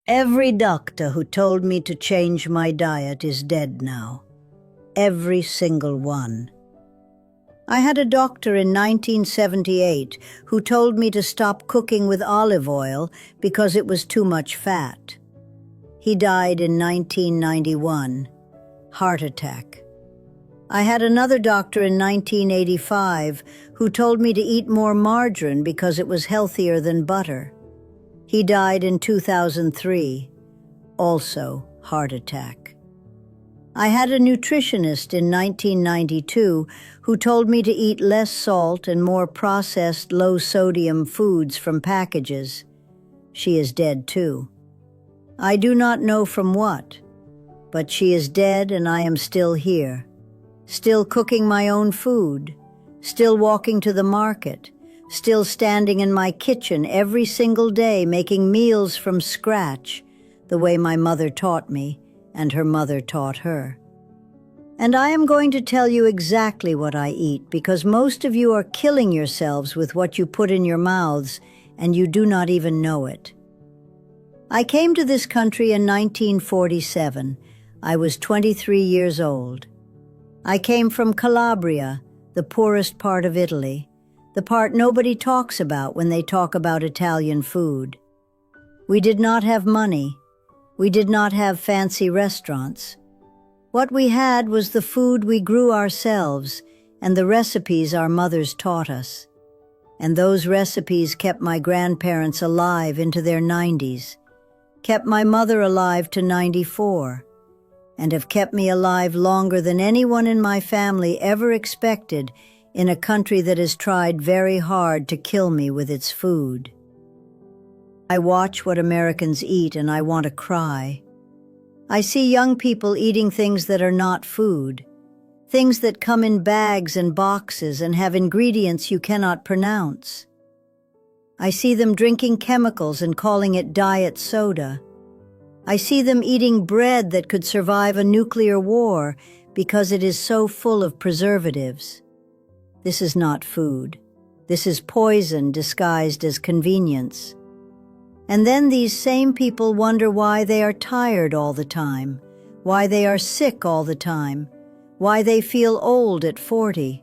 Every doctor who told me to change my diet is dead now. Every single one. I had a doctor in 1978 who told me to stop cooking with olive oil because it was too much fat. He died in 1991. Heart attack. I had another doctor in 1985 who told me to eat more margarine because it was healthier than butter. He died in 2003. Also, heart attack. I had a nutritionist in 1992 who told me to eat less salt and more processed, low-sodium foods from packages. She is dead too. I do not know from what, but she is dead and I am still here. Still cooking my own food, still walking to the market, still standing in my kitchen every single day making meals from scratch, the way my mother taught me and her mother taught her. And I am going to tell you exactly what I eat because most of you are killing yourselves with what you put in your mouths and you do not even know it. I came to this country in 1947. I was 23 years old. I came from Calabria, the poorest part of Italy, the part nobody talks about when they talk about Italian food. We did not have money. We did not have fancy restaurants. What we had was the food we grew ourselves and the recipes our mothers taught us. And those recipes kept my grandparents alive into their 90s, kept my mother alive to 94, and have kept me alive longer than anyone in my family ever expected in a country that has tried very hard to kill me with its food. I watch what Americans eat and I want to cry. I see young people eating things that are not food, things that come in bags and boxes and have ingredients you cannot pronounce. I see them drinking chemicals and calling it diet soda. I see them eating bread that could survive a nuclear war because it is so full of preservatives. This is not food. This is poison disguised as convenience. And then these same people wonder why they are tired all the time, why they are sick all the time, why they feel old at 40.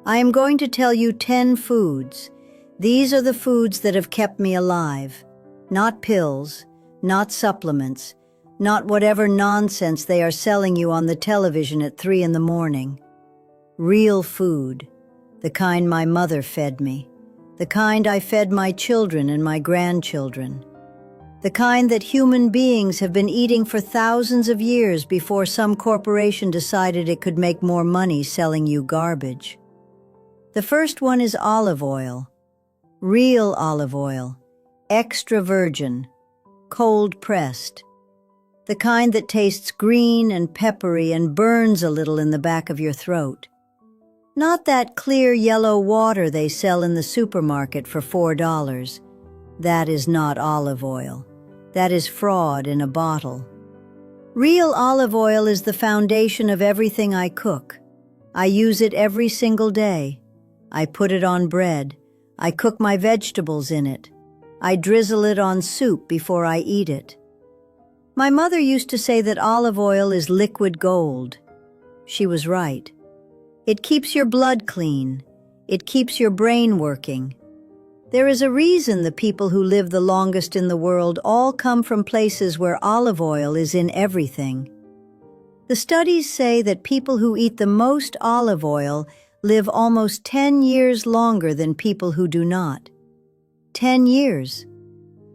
I am going to tell you 10 foods. These are the foods that have kept me alive. Not pills, not supplements, not whatever nonsense they are selling you on the television at 3 in the morning. Real food, the kind my mother fed me, the kind I fed my children and my grandchildren, the kind that human beings have been eating for thousands of years before some corporation decided it could make more money selling you garbage. The first one is olive oil. Real olive oil, extra virgin, cold-pressed, the kind that tastes green and peppery and burns a little in the back of your throat. Not that clear yellow water they sell in the supermarket for $4. That is not olive oil. That is fraud in a bottle. Real olive oil is the foundation of everything I cook. I use it every single day. I put it on bread. I cook my vegetables in it. I drizzle it on soup before I eat it. My mother used to say that olive oil is liquid gold. She was right. It keeps your blood clean. It keeps your brain working. There is a reason the people who live the longest in the world all come from places where olive oil is in everything. The studies say that people who eat the most olive oil live almost 10 years longer than people who do not. 10 years.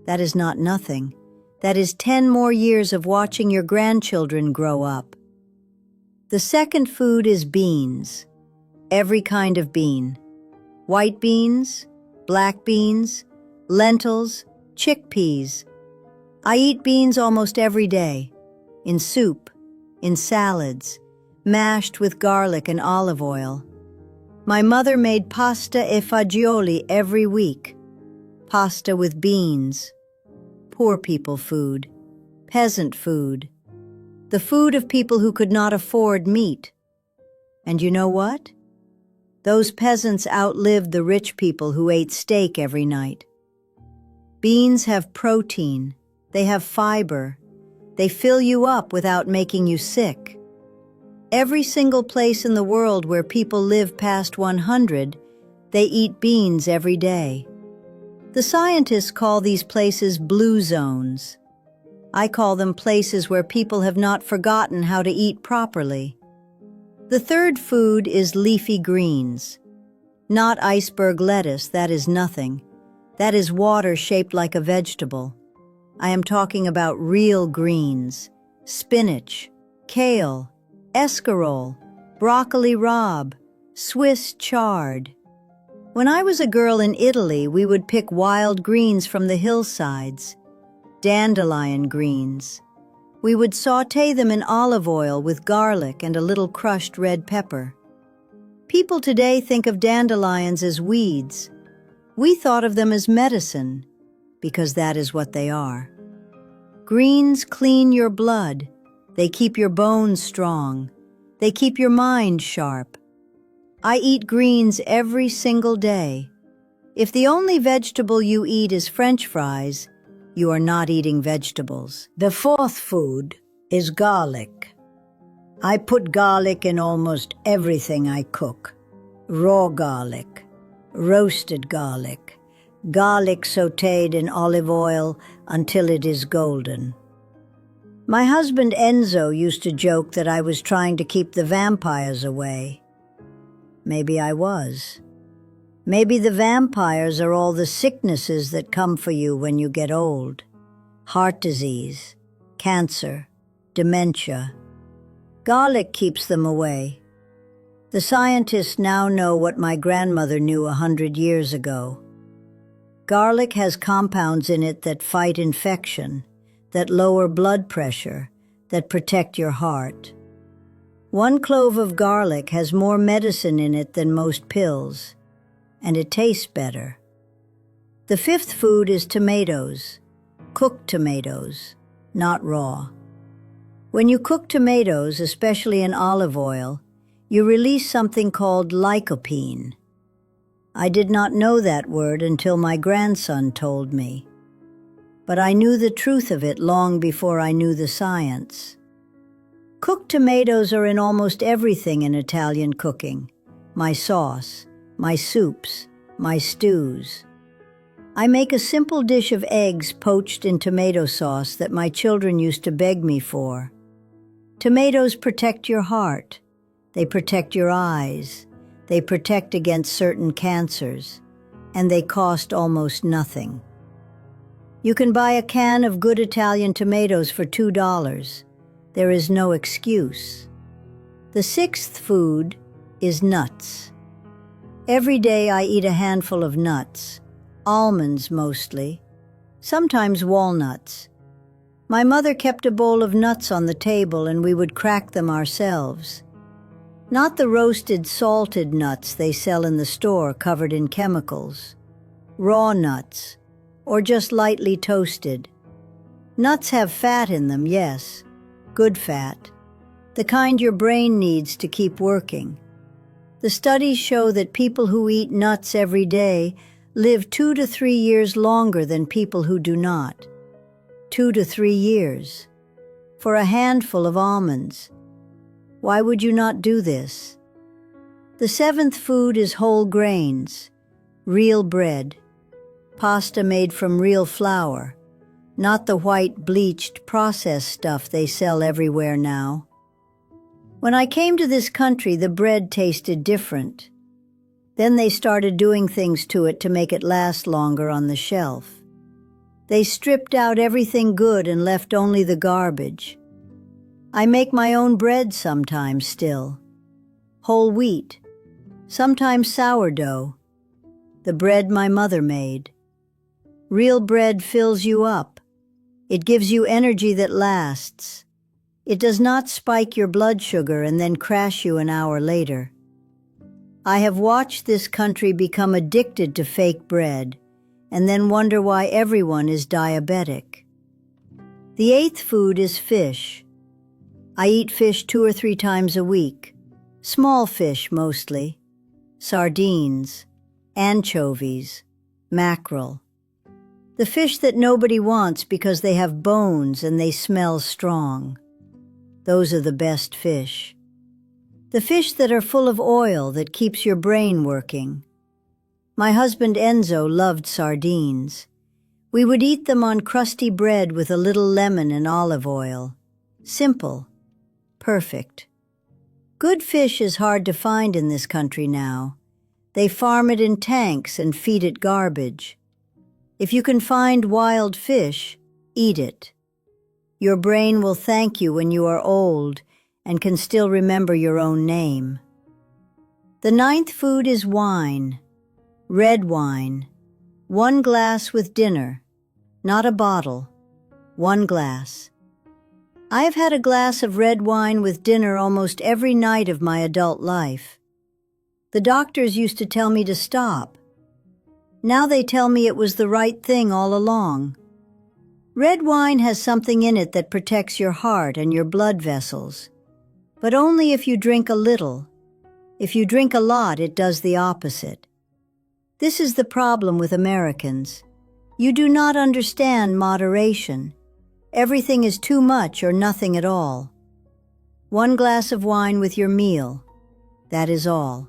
That is not nothing. That is 10 more years of watching your grandchildren grow up. The second food is beans. Every kind of bean. White beans, black beans, lentils, chickpeas. I eat beans almost every day. In soup, in salads, mashed with garlic and olive oil. My mother made pasta e fagioli every week. Pasta with beans. Poor people food. Peasant food. The food of people who could not afford meat. And you know what? Those peasants outlived the rich people who ate steak every night. Beans have protein, They have fiber. They fill you up without making you sick. Every single place in the world where people live past 100, they eat beans every day. The scientists call these places blue zones. I call them places where people have not forgotten how to eat properly. The third food is leafy greens. Not iceberg lettuce, that is nothing. That is water shaped like a vegetable. I am talking about real greens: spinach, kale, escarole, broccoli rabe, Swiss chard. When I was a girl in Italy, we would pick wild greens from the hillsides. Dandelion greens. We would sauté them in olive oil with garlic and a little crushed red pepper. People today think of dandelions as weeds. We thought of them as medicine, because that is what they are. Greens clean your blood. They keep your bones strong. They keep your mind sharp. I eat greens every single day. If the only vegetable you eat is French fries, you are not eating vegetables. The fourth food is garlic. I put garlic in almost everything I cook. Raw garlic, roasted garlic, garlic sautéed in olive oil until it is golden. My husband Enzo used to joke that I was trying to keep the vampires away. Maybe I was. Maybe the vampires are all the sicknesses that come for you when you get old. Heart disease, cancer, dementia. Garlic keeps them away. The scientists now know what my grandmother knew 100 years ago. Garlic has compounds in it that fight infection, that lower blood pressure, that protect your heart. 1 clove of garlic has more medicine in it than most pills, and it tastes better. The fifth food is tomatoes, cooked tomatoes, not raw. When you cook tomatoes, especially in olive oil, you release something called lycopene. I did not know that word until my grandson told me. But I knew the truth of it long before I knew the science. Cooked tomatoes are in almost everything in Italian cooking. My sauce, my soups, my stews. I make a simple dish of eggs poached in tomato sauce that my children used to beg me for. Tomatoes protect your heart. They protect your eyes. They protect against certain cancers. And they cost almost nothing. You can buy a can of good Italian tomatoes for $2. There is no excuse. The sixth food is nuts. Every day I eat a handful of nuts, almonds mostly, sometimes walnuts. My mother kept a bowl of nuts on the table and we would crack them ourselves. Not the roasted, salted nuts they sell in the store covered in chemicals. Raw nuts, or just lightly toasted. Nuts have fat in them, yes, good fat, the kind your brain needs to keep working. The studies show that people who eat nuts every day live 2 to 3 years longer than people who do not. 2 to 3 years. For a handful of almonds. Why would you not do this? The seventh food is whole grains, real bread, pasta made from real flour, not the white bleached processed stuff they sell everywhere now. When I came to this country, the bread tasted different. Then they started doing things to it to make it last longer on the shelf. They stripped out everything good and left only the garbage. I make my own bread sometimes still. Whole wheat, sometimes sourdough. The bread my mother made. Real bread fills you up. It gives you energy that lasts. It does not spike your blood sugar and then crash you an hour later. I have watched this country become addicted to fake bread and then wonder why everyone is diabetic. The eighth food is fish. I eat fish 2 or 3 times a week. Small fish mostly. Sardines, anchovies, mackerel. The fish that nobody wants because they have bones and they smell strong. Those are the best fish. The fish that are full of oil that keeps your brain working. My husband Enzo loved sardines. We would eat them on crusty bread with a little lemon and olive oil. Simple. Perfect. Good fish is hard to find in this country now. They farm it in tanks and feed it garbage. If you can find wild fish, eat it. Your brain will thank you when you are old and can still remember your own name. The 9th food is wine. Red wine. 1 glass with dinner. Not a bottle. 1 glass. I have had a glass of red wine with dinner almost every night of my adult life. The doctors used to tell me to stop. Now they tell me it was the right thing all along. Red wine has something in it that protects your heart and your blood vessels. But only if you drink a little. If you drink a lot, it does the opposite. This is the problem with Americans. You do not understand moderation. Everything is too much or nothing at all. 1 glass of wine with your meal. That is all.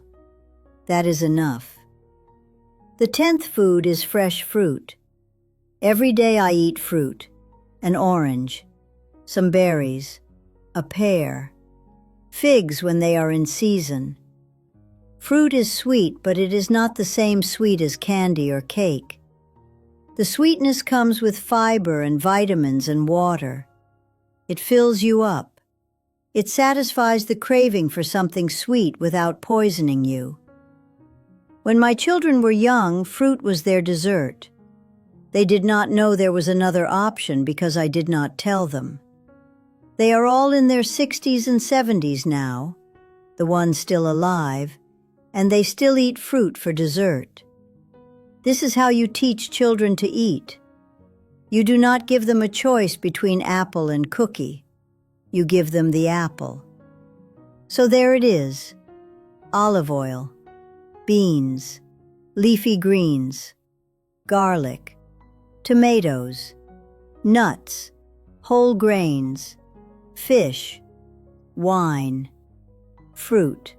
That is enough. The 10th food is fresh fruit. Every day I eat fruit. An orange, some berries, a pear, figs when they are in season. Fruit is sweet, but it is not the same sweet as candy or cake. The sweetness comes with fiber and vitamins and water. It fills you up. It satisfies the craving for something sweet without poisoning you. When my children were young, fruit was their dessert. They did not know there was another option because I did not tell them. They are all in their 60s and 70s now, the ones still alive, and they still eat fruit for dessert. This is how you teach children to eat. You do not give them a choice between apple and cookie. You give them the apple. So there it is. Olive oil, beans, leafy greens, garlic, tomatoes, nuts, whole grains, fish, wine, fruit.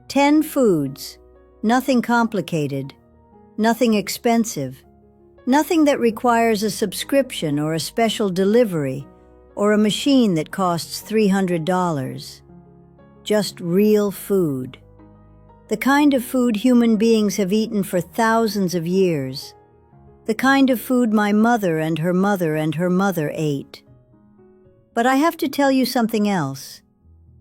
10 foods, nothing complicated, nothing expensive, nothing that requires a subscription or a special delivery or a machine that costs $300. Just real food. The kind of food human beings have eaten for thousands of years. The kind of food my mother and her mother and her mother ate. But I have to tell you something else,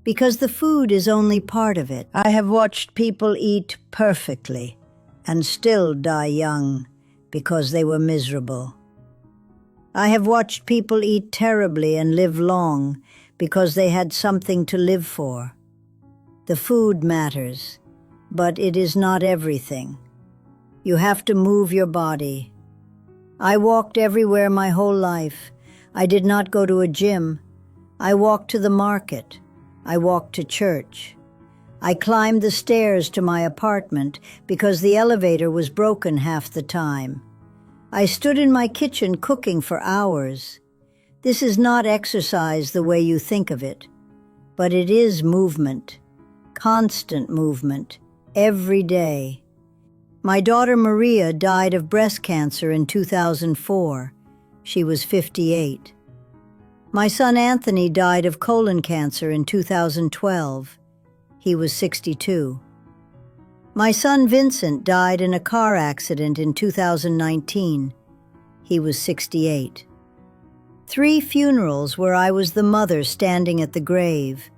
because the food is only part of it. I have watched people eat perfectly and still die young because they were miserable. I have watched people eat terribly and live long because they had something to live for. The food matters. But it is not everything. You have to move your body. I walked everywhere my whole life. I did not go to a gym. I walked to the market. I walked to church. I climbed the stairs to my apartment because the elevator was broken half the time. I stood in my kitchen cooking for hours. This is not exercise the way you think of it, but it is movement, constant movement. Every day. My daughter Maria died of breast cancer in 2004. She was 58. My son Anthony died of colon cancer in 2012. He was 62. My son Vincent died in a car accident in 2019. He was 68. 3 funerals where I was the mother standing at the grave.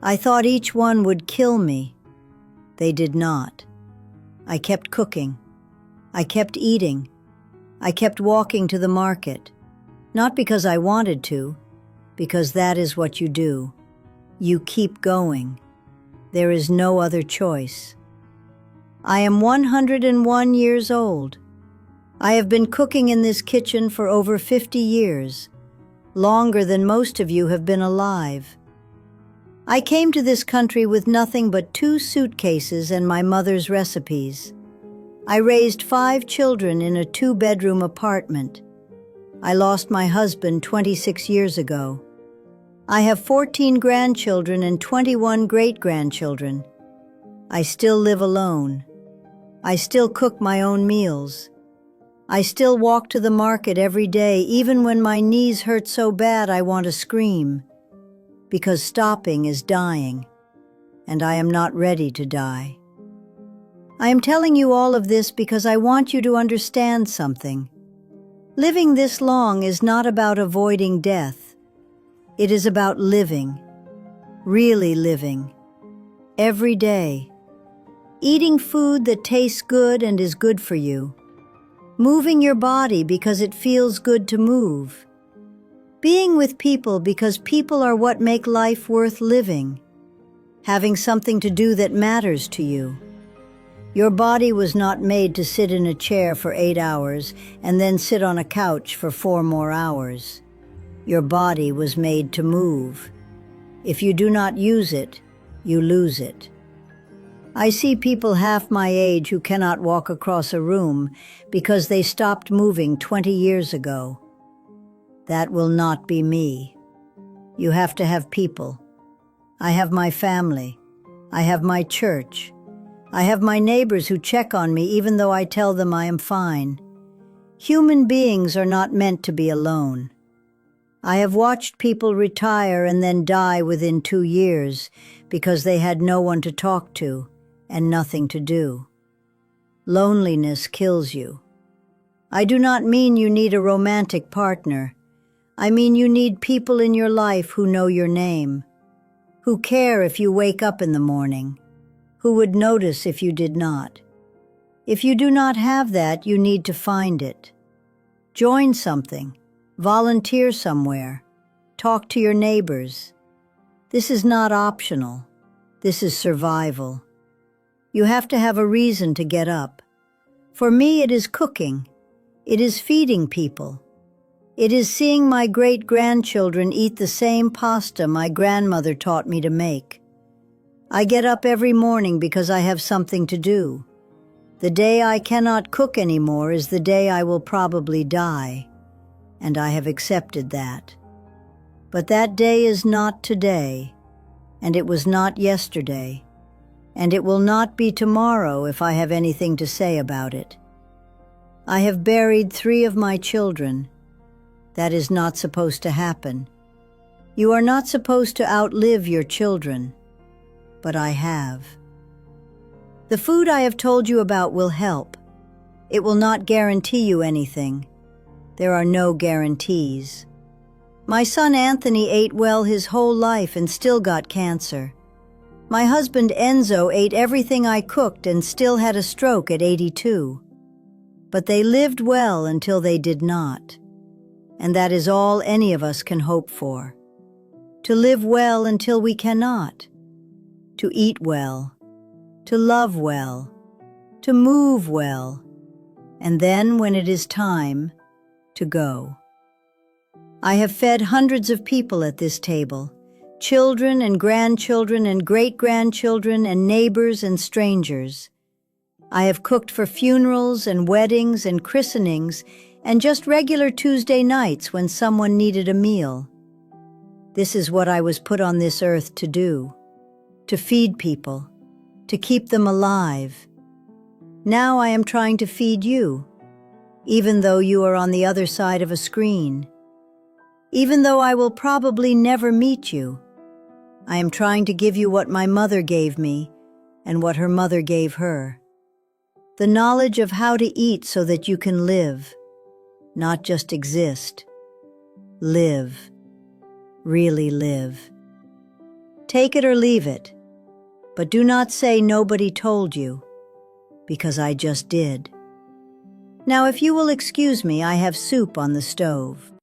I thought each one would kill me. They did not. I kept cooking. I kept eating. I kept walking to the market. Not because I wanted to, because that is what you do. You keep going. There is no other choice. I am 101 years old. I have been cooking in this kitchen for over 50 years, longer than most of you have been alive. I came to this country with nothing but 2 suitcases and my mother's recipes. I raised 5 children in a 2-bedroom apartment. I lost my husband 26 years ago. I have 14 grandchildren and 21 great-grandchildren. I still live alone. I still cook my own meals. I still walk to the market every day, even when my knees hurt so bad I want to scream. Because stopping is dying, and I am not ready to die. I am telling you all of this because I want you to understand something. Living this long is not about avoiding death. It is about living, really living, every day. Eating food that tastes good and is good for you. Moving your body because it feels good to move. Being with people because people are what make life worth living. Having something to do that matters to you. Your body was not made to sit in a chair for 8 hours and then sit on a couch for 4 more hours. Your body was made to move. If you do not use it, you lose it. I see people half my age who cannot walk across a room because they stopped moving 20 years ago. That will not be me. You have to have people. I have my family. I have my church. I have my neighbors who check on me even though I tell them I am fine. Human beings are not meant to be alone. I have watched people retire and then die within 2 years because they had no one to talk to and nothing to do. Loneliness kills you. I do not mean you need a romantic partner. I mean you need people in your life who know your name, who care if you wake up in the morning, who would notice if you did not. If you do not have that, you need to find it. Join something, volunteer somewhere, talk to your neighbors. This is not optional. This is survival. You have to have a reason to get up. For me, it is cooking. It is feeding people. It is seeing my great-grandchildren eat the same pasta my grandmother taught me to make. I get up every morning because I have something to do. The day I cannot cook anymore is the day I will probably die, and I have accepted that. But that day is not today, and it was not yesterday, and it will not be tomorrow if I have anything to say about it. I have buried 3 of my children. That is not supposed to happen. You are not supposed to outlive your children. But I have. The food I have told you about will help. It will not guarantee you anything. There are no guarantees. My son Anthony ate well his whole life and still got cancer. My husband Enzo ate everything I cooked and still had a stroke at 82. But they lived well until they did not. And that is all any of us can hope for. To live well until we cannot. To eat well, to love well, to move well, and then, when it is time, to go. I have fed hundreds of people at this table, children and grandchildren and great-grandchildren and neighbors and strangers. I have cooked for funerals and weddings and christenings and just regular Tuesday nights when someone needed a meal. This is what I was put on this earth to do. To feed people, to keep them alive. Now I am trying to feed you, even though you are on the other side of a screen. Even though I will probably never meet you, I am trying to give you what my mother gave me and what her mother gave her. The knowledge of how to eat so that you can live, not just exist. Live. Really live. Take it or leave it. But do not say nobody told you, because I just did. Now, if you will excuse me, I have soup on the stove.